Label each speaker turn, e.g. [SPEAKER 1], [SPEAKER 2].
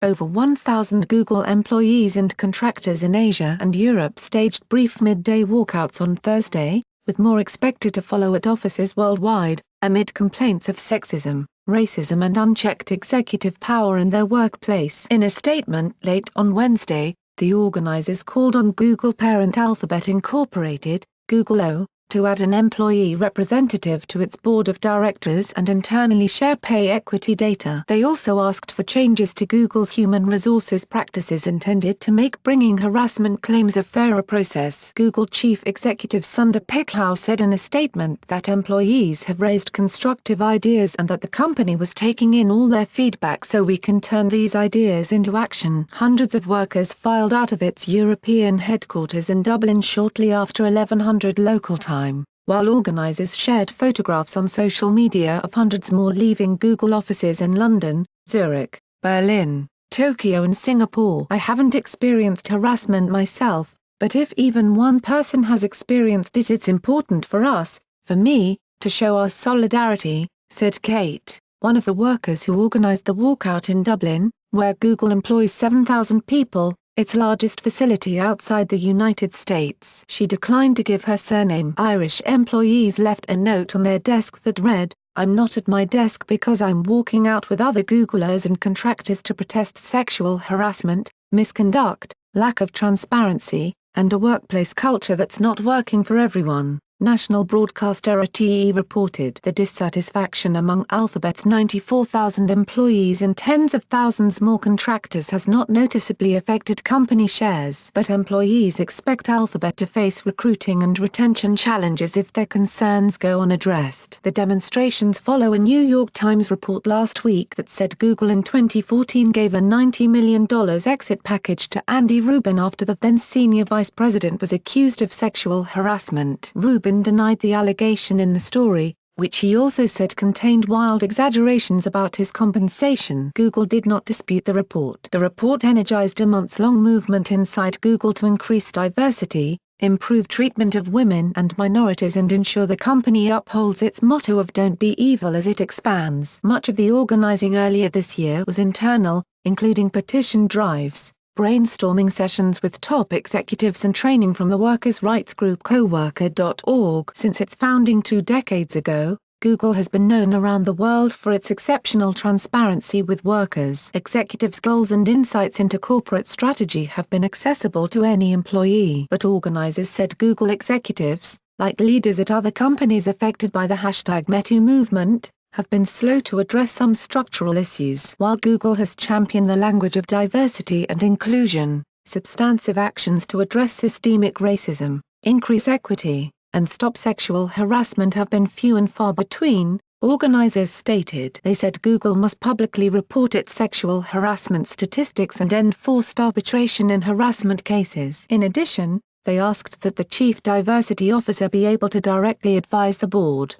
[SPEAKER 1] Over 1,000 Google employees and contractors in Asia and Europe staged brief midday walkouts on Thursday, with more expected to follow at offices worldwide, amid complaints of sexism, racism and unchecked executive power in their workplace. In a statement late on Wednesday, the organizers called on Google parent Alphabet Incorporated, Google O, to add an employee representative to its board of directors and internally share pay equity data. They also asked for changes to Google's human resources practices intended to make bringing harassment claims a fairer process. Google chief executive Sundar Pichai said in a statement that employees have raised constructive ideas and that the company was taking in all their feedback so we can turn these ideas into action. Hundreds of workers filed out of its European headquarters in Dublin shortly after 1100 local time, while organizers shared photographs on social media of hundreds more leaving Google offices in London, Zurich, Berlin, Tokyo and Singapore. I haven't experienced harassment myself, but if even one person has experienced it, it's important for us, for me, to show our solidarity, said Kate, one of the workers who organized the walkout in Dublin, where Google employs 7,000 people, its largest facility outside the United States. She declined to give her surname. Irish employees left a note on their desk that read, "I'm not at my desk because I'm walking out with other Googlers and contractors to protest sexual harassment, misconduct, lack of transparency, and a workplace culture that's not working for everyone." National broadcaster RTE reported the dissatisfaction among Alphabet's 94,000 employees and tens of thousands more contractors has not noticeably affected company shares. But employees expect Alphabet to face recruiting and retention challenges if their concerns go unaddressed. The demonstrations follow a New York Times report last week that said Google in 2014 gave a $90 million exit package to Andy Rubin after the then senior vice president was accused of sexual harassment. Rubin denied the allegation in the story, which he also said contained wild exaggerations about his compensation. Google did not dispute the report. The report energized a months-long movement inside Google to increase diversity, improve treatment of women and minorities and ensure the company upholds its motto of "Don't be evil" as it expands. Much of the organizing earlier this year was internal, including petition drives, brainstorming sessions with top executives and training from the workers' rights group coworker.org. Since its founding 2 decades ago, Google has been known around the world for its exceptional transparency with workers. Executives' goals and insights into corporate strategy have been accessible to any employee. But organizers said Google executives, like leaders at other companies affected by the #MeToo movement, have been slow to address some structural issues. While Google has championed the language of diversity and inclusion, substantive actions to address systemic racism, increase equity, and stop sexual harassment have been few and far between, organizers stated. They said Google must publicly report its sexual harassment statistics and end forced arbitration in harassment cases. In addition, they asked that the chief diversity officer be able to directly advise the board.